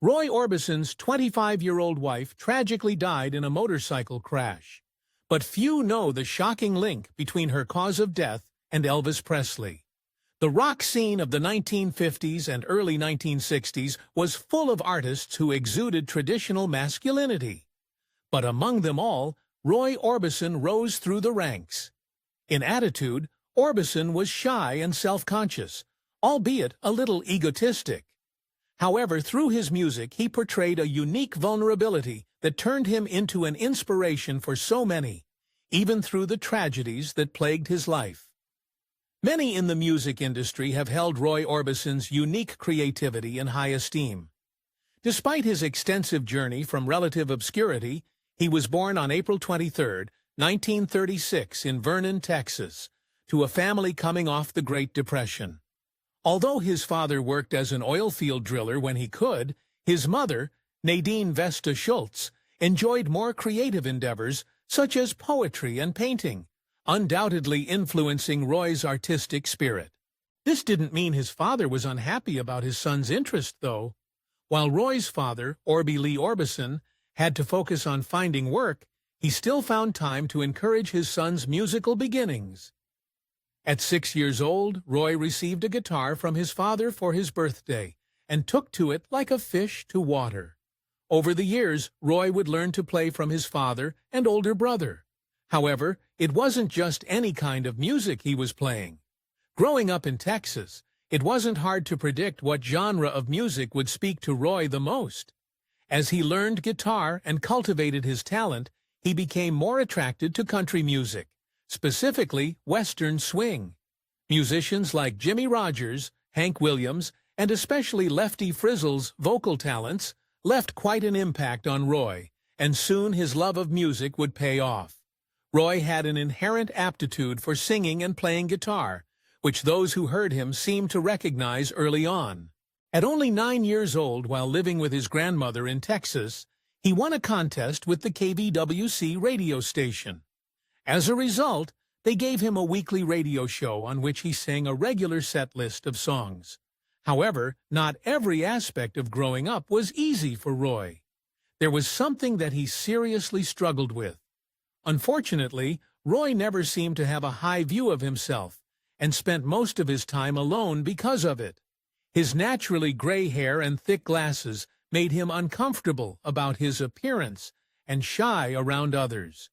Roy Orbison's 25-year-old wife tragically died in a motorcycle crash. But few know the shocking link between her cause of death and Elvis Presley. The rock scene of the 1950s and early 1960s was full of artists who exuded traditional masculinity. But among them all, Roy Orbison rose through the ranks. In attitude, Orbison was shy and self-conscious, albeit a little egotistic. However, through his music, he portrayed a unique vulnerability that turned him into an inspiration for so many, even through the tragedies that plagued his life. Many in the music industry have held Roy Orbison's unique creativity in high esteem. Despite his extensive journey from relative obscurity, he was born on April 23, 1936 in Vernon, Texas, to a family coming off the Great Depression. Although his father worked as an oil field driller when he could, his mother, Nadine Vesta Schultz, enjoyed more creative endeavors such as poetry and painting, undoubtedly influencing Roy's artistic spirit. This didn't mean his father was unhappy about his son's interest, though. While Roy's father, Orby Lee Orbison, had to focus on finding work, he still found time to encourage his son's musical beginnings. At 6 years old, Roy received a guitar from his father for his birthday and took to it like a fish to water. Over the years, Roy would learn to play from his father and older brother. However, it wasn't just any kind of music he was playing. Growing up in Texas, it wasn't hard to predict what genre of music would speak to Roy the most. As he learned guitar and cultivated his talent, he became more attracted to country music, specifically Western swing. Musicians like Jimmy Rogers, Hank Williams, and especially Lefty Frizzle's vocal talents left quite an impact on Roy, and soon his love of music would pay off. Roy had an inherent aptitude for singing and playing guitar, which those who heard him seemed to recognize early on. At only 9 years old, while living with his grandmother in Texas, he won a contest with the KVWC radio station. As a result, they gave him a weekly radio show on which he sang a regular set list of songs. However, not every aspect of growing up was easy for Roy. There was something that he seriously struggled with. Unfortunately, Roy never seemed to have a high view of himself and spent most of his time alone because of it. His naturally gray hair and thick glasses made him uncomfortable about his appearance and shy around others.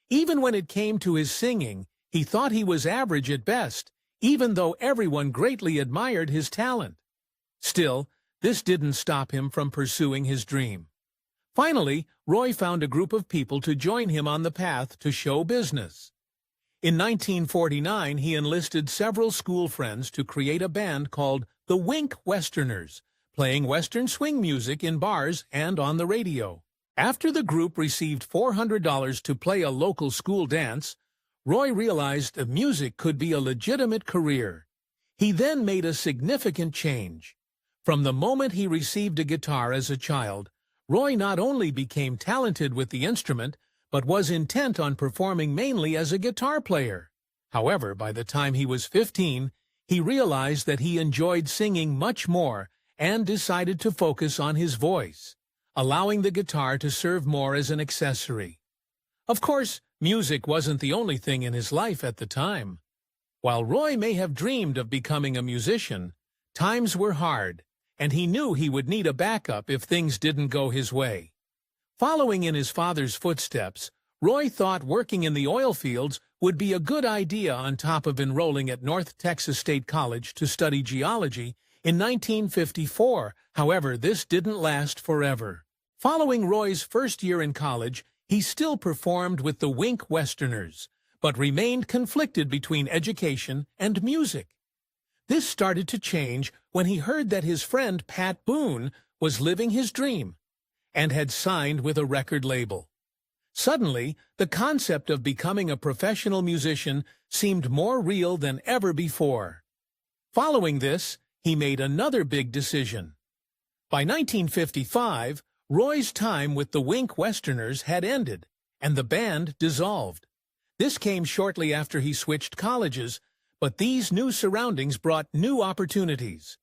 Even when it came to his singing, he thought he was average at best, even though everyone greatly admired his talent. Still, this didn't stop him from pursuing his dream. Finally, Roy found a group of people to join him on the path to show business. In 1949, he enlisted several school friends to create a band called the Wink Westerners, playing Western swing music in bars and on the radio. After the group received $400 to play a local school dance, Roy realized that music could be a legitimate career. He then made a significant change. From the moment he received a guitar as a child, Roy not only became talented with the instrument, but was intent on performing mainly as a guitar player. However, by the time he was 15, he realized that he enjoyed singing much more and decided to focus on his voice, allowing the guitar to serve more as an accessory. Of course, music wasn't the only thing in his life at the time. While Roy may have dreamed of becoming a musician, times were hard, and he knew he would need a backup if things didn't go his way. Following in his father's footsteps, Roy thought working in the oil fields would be a good idea on top of enrolling at North Texas State College to study geology in 1954. However, this didn't last forever. Following Roy's first year in college, he still performed with the Wink Westerners, but remained conflicted between education and music. This started to change when he heard that his friend Pat Boone was living his dream and had signed with a record label. Suddenly, the concept of becoming a professional musician seemed more real than ever before. Following this, he made another big decision. By 1955, Roy's time with the Wink Westerners had ended, and the band dissolved. This came shortly after he switched colleges, but these new surroundings brought new opportunities.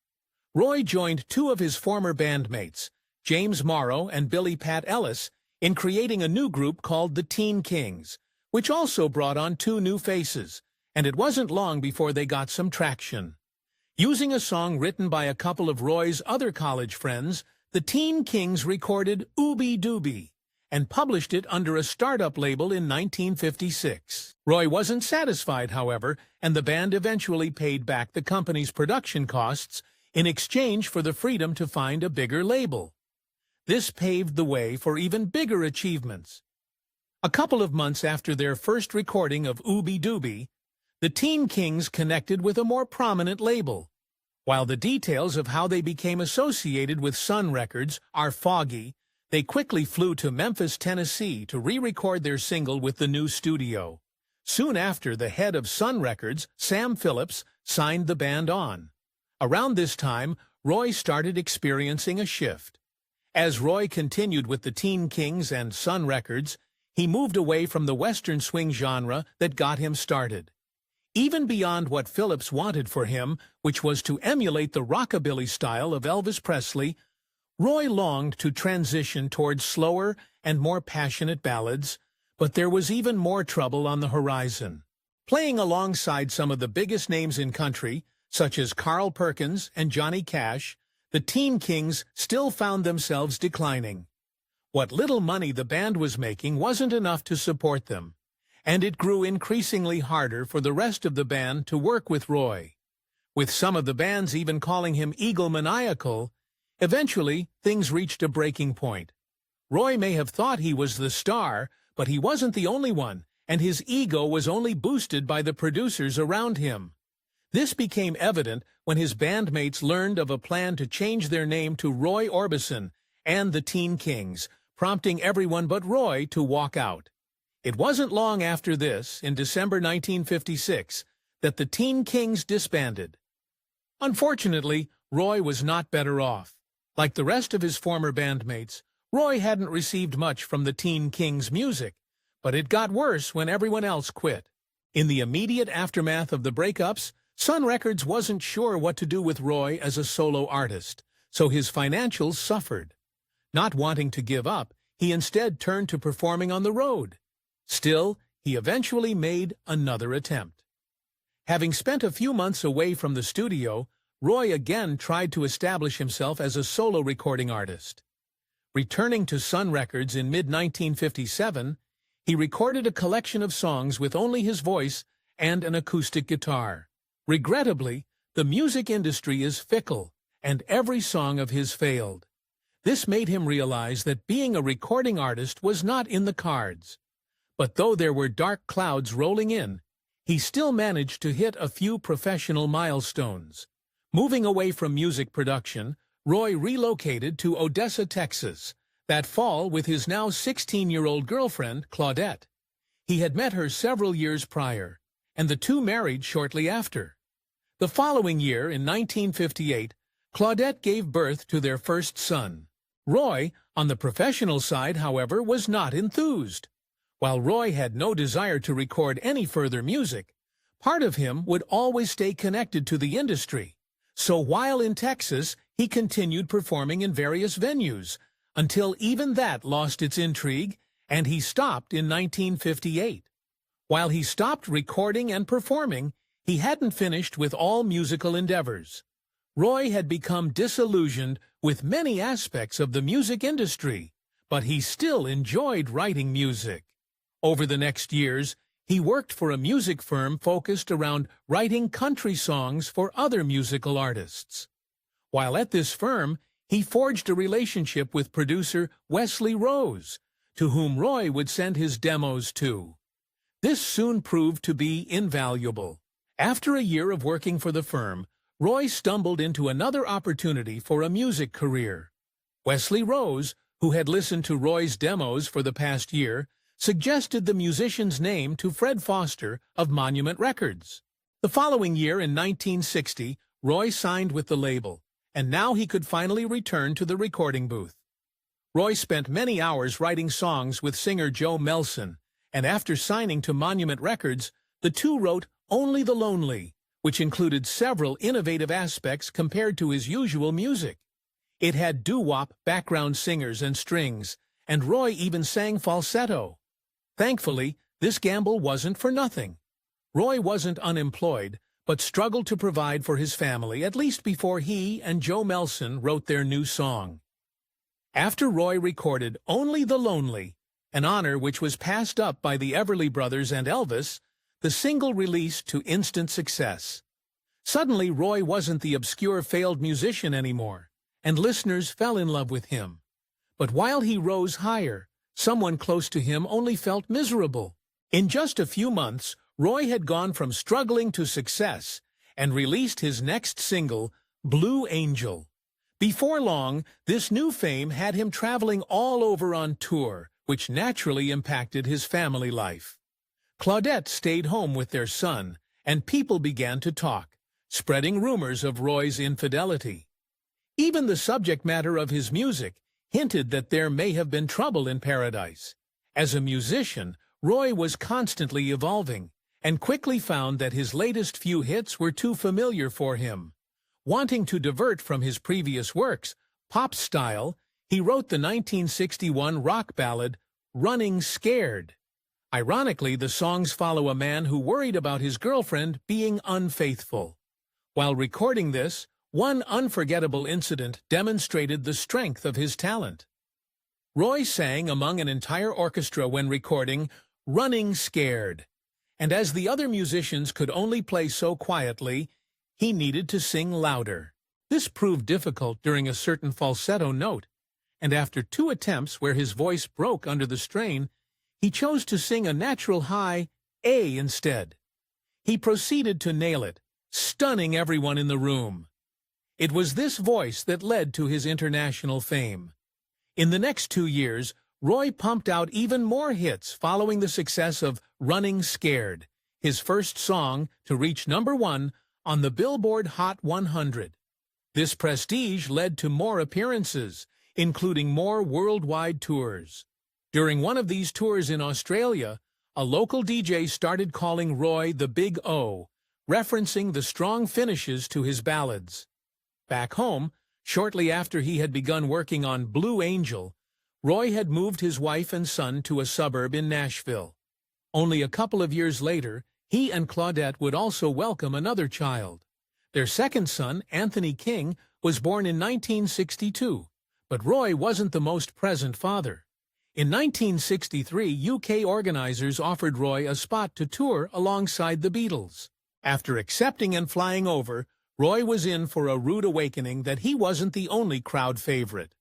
Roy joined two of his former bandmates, James Morrow and Billy Pat Ellis, in creating a new group called the Teen Kings, which also brought on two new faces, and it wasn't long before they got some traction. Using a song written by a couple of Roy's other college friends, the Teen Kings recorded Ooby Dooby and published it under a startup label in 1956. Roy wasn't satisfied, however, and the band eventually paid back the company's production costs in exchange for the freedom to find a bigger label. This paved the way for even bigger achievements. A couple of months after their first recording of Ooby Dooby, the Teen Kings connected with a more prominent label. While the details of how they became associated with Sun Records are foggy, they quickly flew to Memphis, Tennessee to re-record their single with the new studio. Soon after, the head of Sun Records, Sam Phillips, signed the band on. Around this time, Roy started experiencing a shift. As Roy continued with the Teen Kings and Sun Records, he moved away from the Western swing genre that got him started. Even beyond what Phillips wanted for him, which was to emulate the rockabilly style of Elvis Presley, Roy longed to transition towards slower and more passionate ballads, but there was even more trouble on the horizon. Playing alongside some of the biggest names in country, such as Carl Perkins and Johnny Cash, the Teen Kings still found themselves declining. What little money the band was making wasn't enough to support them, and it grew increasingly harder for the rest of the band to work with Roy. With some of the bands even calling him egomaniacal, eventually things reached a breaking point. Roy may have thought he was the star, but he wasn't the only one, and his ego was only boosted by the producers around him. This became evident when his bandmates learned of a plan to change their name to Roy Orbison and the Teen Kings, prompting everyone but Roy to walk out. It wasn't long after this, in December 1956, that the Teen Kings disbanded. Unfortunately, Roy was not better off. Like the rest of his former bandmates, Roy hadn't received much from the Teen Kings' music, but it got worse when everyone else quit. In the immediate aftermath of the breakups, Sun Records wasn't sure what to do with Roy as a solo artist, so his financials suffered. Not wanting to give up, he instead turned to performing on the road. Still, he eventually made another attempt. Having spent a few months away from the studio, Roy again tried to establish himself as a solo recording artist. Returning to Sun Records in mid-1957, he recorded a collection of songs with only his voice and an acoustic guitar. Regrettably, the music industry is fickle, and every song of his failed. This made him realize that being a recording artist was not in the cards. But though there were dark clouds rolling in, he still managed to hit a few professional milestones. Moving away from music production, Roy relocated to Odessa, Texas, that fall with his now 16-year-old girlfriend, Claudette. He had met her several years prior, and the two married shortly after. The following year, in 1958, Claudette gave birth to their first son. Roy, on the professional side, however, was not enthused. While Roy had no desire to record any further music, part of him would always stay connected to the industry. So while in Texas, he continued performing in various venues, until even that lost its intrigue, and he stopped in 1958. While he stopped recording and performing, he hadn't finished with all musical endeavors. Roy had become disillusioned with many aspects of the music industry, but he still enjoyed writing music. Over the next years, he worked for a music firm focused around writing country songs for other musical artists. While at this firm, he forged a relationship with producer Wesley Rose, to whom Roy would send his demos to. This soon proved to be invaluable. After a year of working for the firm, Roy stumbled into another opportunity for a music career. Wesley Rose, who had listened to Roy's demos for the past year, suggested the musician's name to Fred Foster of Monument Records. The following year, in 1960, Roy signed with the label, and now he could finally return to the recording booth. Roy spent many hours writing songs with singer Joe Melson, and after signing to Monument Records, the two wrote Only the Lonely, which included several innovative aspects compared to his usual music. It had doo-wop background singers and strings, and Roy even sang falsetto. Thankfully, this gamble wasn't for nothing. Roy wasn't unemployed, but struggled to provide for his family at least before he and Joe Melson wrote their new song. After Roy recorded Only the Lonely, an honor which was passed up by the Everly Brothers and Elvis, the single released to instant success. Suddenly, Roy wasn't the obscure failed musician anymore, and listeners fell in love with him. But while he rose higher, someone close to him only felt miserable. In just a few months, Roy had gone from struggling to success and released his next single, Blue Angel. Before long, this new fame had him traveling all over on tour, which naturally impacted his family life. Claudette stayed home with their son, and people began to talk, spreading rumors of Roy's infidelity. Even the subject matter of his music hinted that there may have been trouble in paradise. As a musician, Roy was constantly evolving, and quickly found that his latest few hits were too familiar for him. Wanting to divert from his previous works, pop style, he wrote the 1961 rock ballad, Running Scared. Ironically, the songs follow a man who worried about his girlfriend being unfaithful. While recording this, one unforgettable incident demonstrated the strength of his talent. Roy sang among an entire orchestra when recording Running Scared, and as the other musicians could only play so quietly, he needed to sing louder. This proved difficult during a certain falsetto note, and after 2 attempts where his voice broke under the strain, he chose to sing a natural high A instead. He proceeded to nail it, stunning everyone in the room. It was this voice that led to his international fame. In the next 2 years, Roy pumped out even more hits following the success of Running Scared, his first song to reach #1 on the Billboard Hot 100. This prestige led to more appearances, including more worldwide tours. During one of these tours in Australia, a local DJ started calling Roy the Big O, referencing the strong finishes to his ballads. Back home, shortly after he had begun working on Blue Angel, Roy had moved his wife and son to a suburb in Nashville. Only a couple of years later, he and Claudette would also welcome another child. Their second son, Anthony King, was born in 1962, but Roy wasn't the most present father. In 1963, UK organizers offered Roy a spot to tour alongside the Beatles. After accepting and flying over, Roy was in for a rude awakening that he wasn't the only crowd favorite.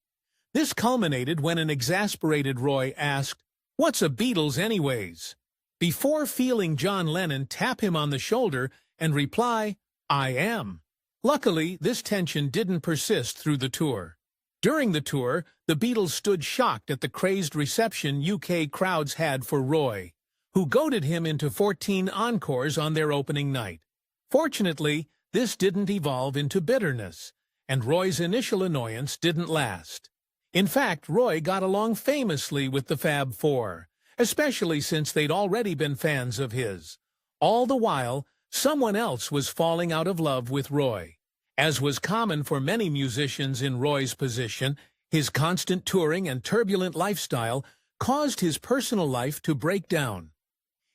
This culminated when an exasperated Roy asked, "What's a Beatles anyways?" before feeling John Lennon tap him on the shoulder and reply, "I am." Luckily, this tension didn't persist through the tour. During the tour, the Beatles stood shocked at the crazed reception UK crowds had for Roy, who goaded him into 14 encores on their opening night. Fortunately, this didn't evolve into bitterness, and Roy's initial annoyance didn't last. In fact, Roy got along famously with the Fab Four, especially since they'd already been fans of his. All the while, someone else was falling out of love with Roy. As was common for many musicians in Roy's position, his constant touring and turbulent lifestyle caused his personal life to break down.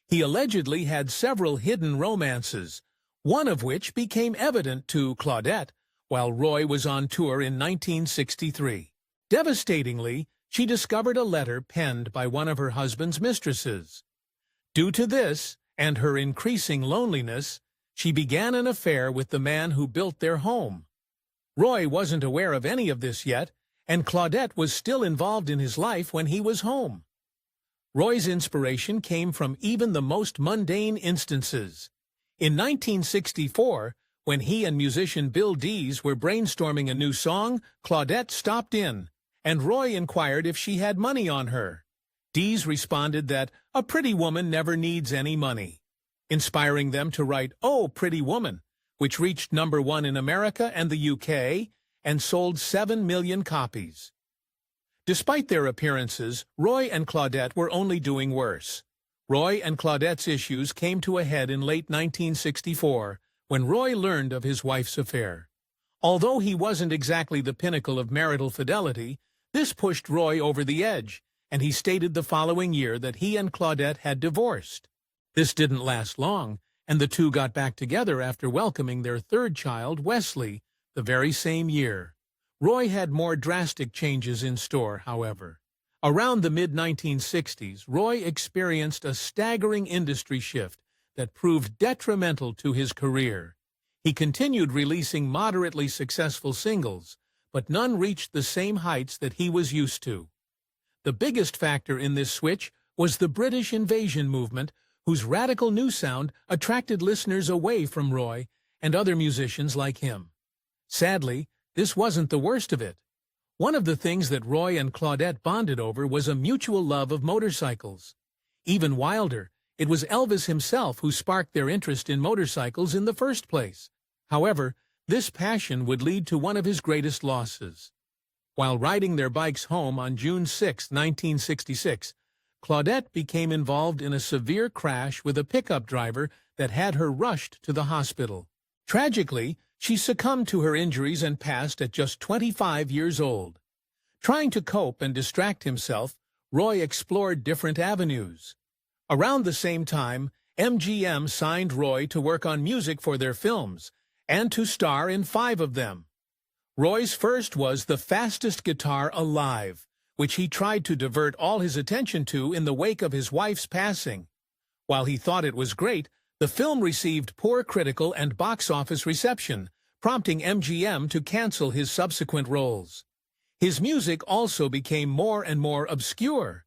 He allegedly had several hidden romances, one of which became evident to Claudette while Roy was on tour in 1963. Devastatingly, she discovered a letter penned by one of her husband's mistresses. Due to this, and her increasing loneliness, she began an affair with the man who built their home. Roy wasn't aware of any of this yet, and Claudette was still involved in his life when he was home. Roy's inspiration came from even the most mundane instances. In 1964, when he and musician Bill Dees were brainstorming a new song, Claudette stopped in, and Roy inquired if she had money on her. Dees responded that a pretty woman never needs any money, inspiring them to write Oh, Pretty Woman, which reached #1 in America and the UK and sold 7 million copies. Despite their appearances, Roy and Claudette were only doing worse. Roy and Claudette's issues came to a head in late 1964 when Roy learned of his wife's affair. Although he wasn't exactly the pinnacle of marital fidelity, this pushed Roy over the edge, and he stated the following year that he and Claudette had divorced. This didn't last long, and the two got back together after welcoming their third child, Wesley, the very same year. Roy had more drastic changes in store, however. Around the mid-1960s, Roy experienced a staggering industry shift that proved detrimental to his career. He continued releasing moderately successful singles, but none reached the same heights that he was used to. The biggest factor in this switch was the British invasion movement, whose radical new sound attracted listeners away from Roy and other musicians like him. Sadly, this wasn't the worst of it. One of the things that Roy and Claudette bonded over was a mutual love of motorcycles. Even wilder, it was Elvis himself who sparked their interest in motorcycles in the first place. However, this passion would lead to one of his greatest losses. While riding their bikes home on June 6, 1966, Claudette became involved in a severe crash with a pickup driver that had her rushed to the hospital. Tragically, she succumbed to her injuries and passed at just 25 years old. Trying to cope and distract himself, Roy explored different avenues. Around the same time, MGM signed Roy to work on music for their films, and to star in 5 of them. Roy's first was The Fastest Guitar Alive, which he tried to divert all his attention to in the wake of his wife's passing. While he thought it was great, the film received poor critical and box office reception, prompting MGM to cancel his subsequent roles. His music also became more and more obscure.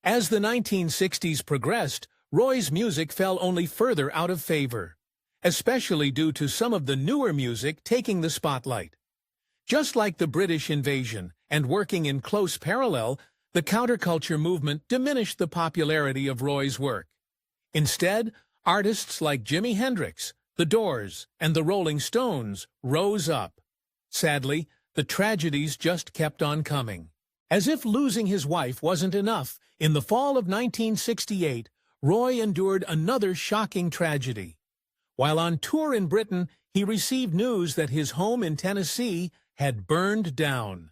As the 1960s progressed, Roy's music fell only further out of favor, especially due to some of the newer music taking the spotlight. Just like the British invasion, and working in close parallel, the counterculture movement diminished the popularity of Roy's work. Instead, artists like Jimi Hendrix, The Doors, and the Rolling Stones rose up. Sadly, the tragedies just kept on coming. As if losing his wife wasn't enough, in the fall of 1968, Roy endured another shocking tragedy. While on tour in Britain, he received news that his home in Tennessee had burned down.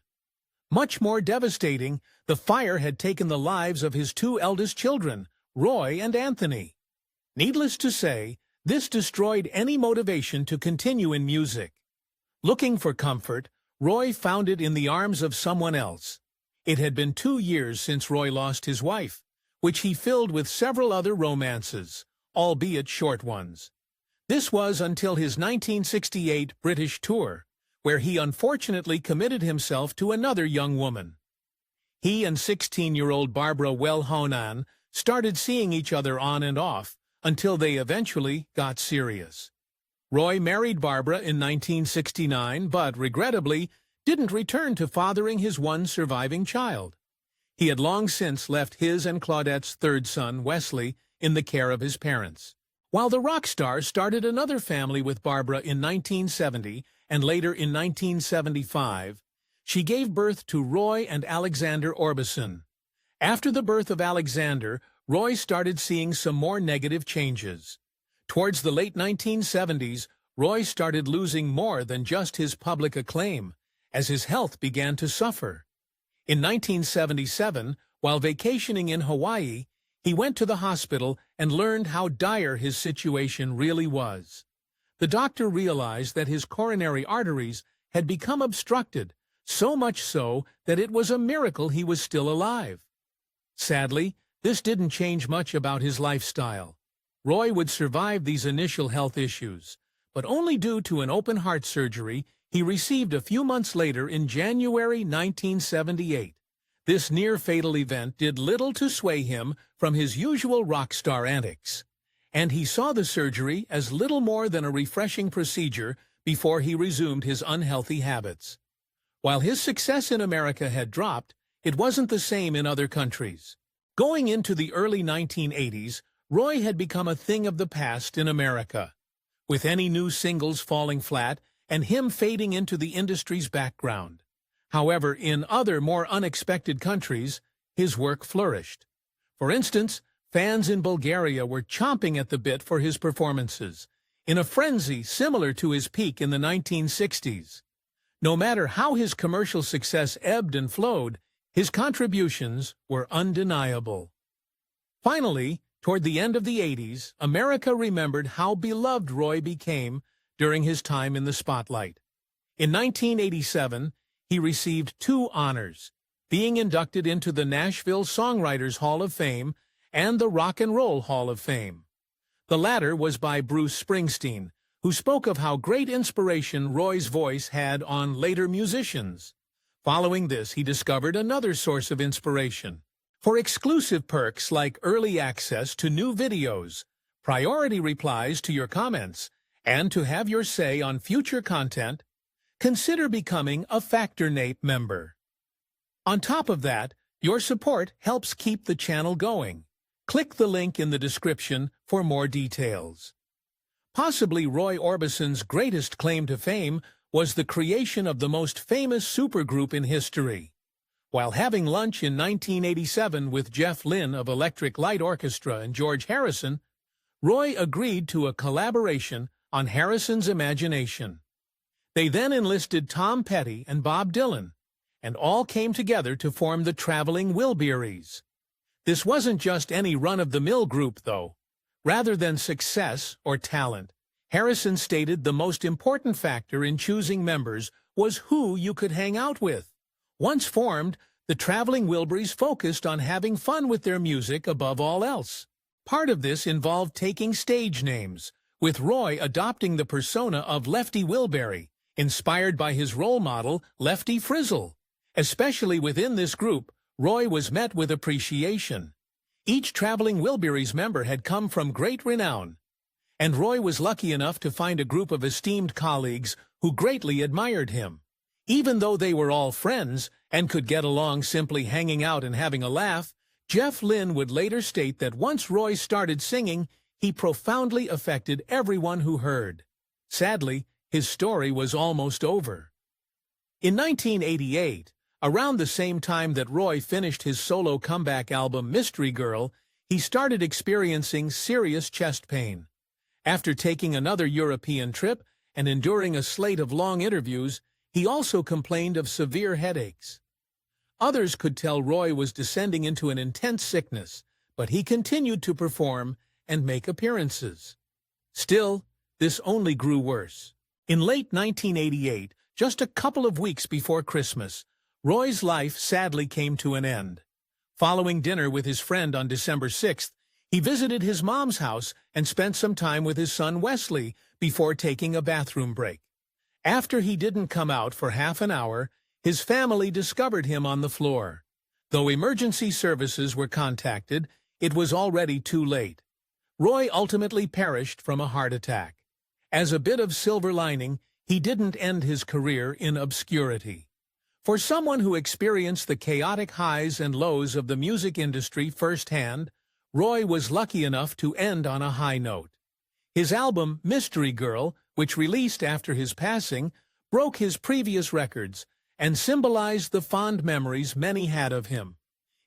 Much more devastating, the fire had taken the lives of his 2 eldest children, Roy and Anthony. Needless to say, this destroyed any motivation to continue in music. Looking for comfort, Roy found it in the arms of someone else. It had been 2 years since Roy lost his wife, which he filled with several other romances, albeit short ones. This was until his 1968 British tour, where he unfortunately committed himself to another young woman. He and 16-year-old Barbara Wellhonan started seeing each other on and off until they eventually got serious. Roy married Barbara in 1969, but regrettably didn't return to fathering his one surviving child. He had long since left his and Claudette's third son, Wesley, in the care of his parents. While the rock star started another family with Barbara in 1970 and later in 1975, she gave birth to Roy and Alexander Orbison. After the birth of Alexander, Roy started seeing some more negative changes. Towards the late 1970s, Roy started losing more than just his public acclaim, as his health began to suffer. In 1977, while vacationing in Hawaii, he went to the hospital and learned how dire his situation really was. The doctor realized that his coronary arteries had become obstructed, so much so that it was a miracle he was still alive. Sadly, this didn't change much about his lifestyle. Roy would survive these initial health issues, but only due to an open heart surgery he received a few months later in January 1978. This near-fatal event did little to sway him from his usual rock star antics, and he saw the surgery as little more than a refreshing procedure before he resumed his unhealthy habits. While his success in America had dropped, it wasn't the same in other countries. Going into the early 1980s, Roy had become a thing of the past in America, with any new singles falling flat and him fading into the industry's background. However, in other, more unexpected countries, his work flourished. For instance, fans in Bulgaria were chomping at the bit for his performances, in a frenzy similar to his peak in the 1960s. No matter how his commercial success ebbed and flowed, his contributions were undeniable. Finally, toward the end of the 80s, America remembered how beloved Roy became during his time in the spotlight. In 1987, he received 2 honors, being inducted into the Nashville Songwriters Hall of Fame and the Rock and Roll Hall of Fame. The latter was by Bruce Springsteen, who spoke of how great inspiration Roy's voice had on later musicians. Following this, he discovered another source of inspiration. For exclusive perks like early access to new videos, priority replies to your comments, and to have your say on future content, consider becoming a FactorNape member. On top of that, your support helps keep the channel going. Click the link in the description for more details. Possibly Roy Orbison's greatest claim to fame was the creation of the most famous supergroup in history. While having lunch in 1987 with Jeff Lynne of Electric Light Orchestra and George Harrison, Roy agreed to a collaboration on Harrison's Imagination. They then enlisted Tom Petty and Bob Dylan, and all came together to form the Traveling Wilburys. This wasn't just any run-of-the-mill group, though. Rather than success or talent, Harrison stated the most important factor in choosing members was who you could hang out with. Once formed, the Traveling Wilburys focused on having fun with their music above all else. Part of this involved taking stage names, with Roy adopting the persona of Lefty Wilbury, inspired by his role model, Lefty Frizzle. Especially within this group, Roy was met with appreciation. Each Traveling Wilburys member had come from great renown, and Roy was lucky enough to find a group of esteemed colleagues who greatly admired him. Even though they were all friends and could get along simply hanging out and having a laugh, Jeff Lynne would later state that once Roy started singing, he profoundly affected everyone who heard. Sadly, his story was almost over. In 1988, around the same time that Roy finished his solo comeback album Mystery Girl, he started experiencing serious chest pain. After taking another European trip and enduring a slate of long interviews, he also complained of severe headaches. Others could tell Roy was descending into an intense sickness, but he continued to perform and make appearances. Still, this only grew worse. In late 1988, just a couple of weeks before Christmas, Roy's life sadly came to an end. Following dinner with his friend on December 6th, he visited his mom's house and spent some time with his son Wesley before taking a bathroom break. After he didn't come out for half an hour, his family discovered him on the floor. Though emergency services were contacted, it was already too late. Roy ultimately perished from a heart attack. As a bit of silver lining, he didn't end his career in obscurity. For someone who experienced the chaotic highs and lows of the music industry firsthand, Roy was lucky enough to end on a high note. His album, Mystery Girl, which released after his passing, broke his previous records and symbolized the fond memories many had of him.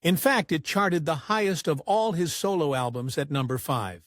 In fact, it charted the highest of all his solo albums at number 5.